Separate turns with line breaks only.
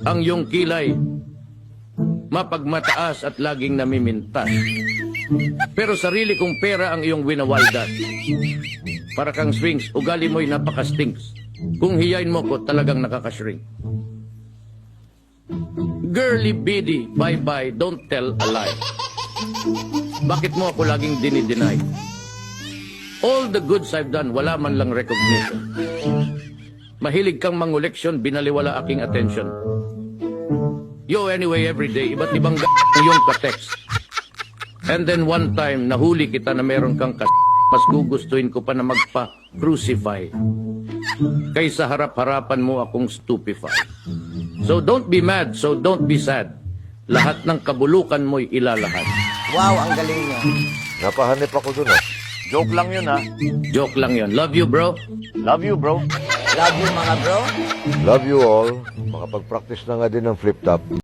ang iyong kilay, mapagmataas at laging namimintas. Pero sarili kong pera ang iyong winawaldas. Para kang swings, ugali mo'y napaka-stinks. Kung hiyain mo ko, talagang nakakashrink. Girly biddy, bye-bye, don't tell a lie. Bakit mo ako laging dinideny? All the goods I've done, wala man lang recognition. Mahilig kang manguleksyon, binaliwala aking attention. Yo, anyway, everyday, iba't ibang yung ka-text. And then one time, nahuli kita na meron kang mas gugustuhin ko pa na magpa-crucify. Kaysa harap-harapan mo akong stupefy. So don't be mad, so don't be sad. Lahat ng kabulukan mo'y ilalahad.
Wow, ang galing niya.
Napahanip ako dun ah.
Joke lang yun, ha?
Joke lang yon. Love you, bro.
Love you, bro.
Love you, mga bro.
Love you all. Makapag-practice na nga din ng flip top.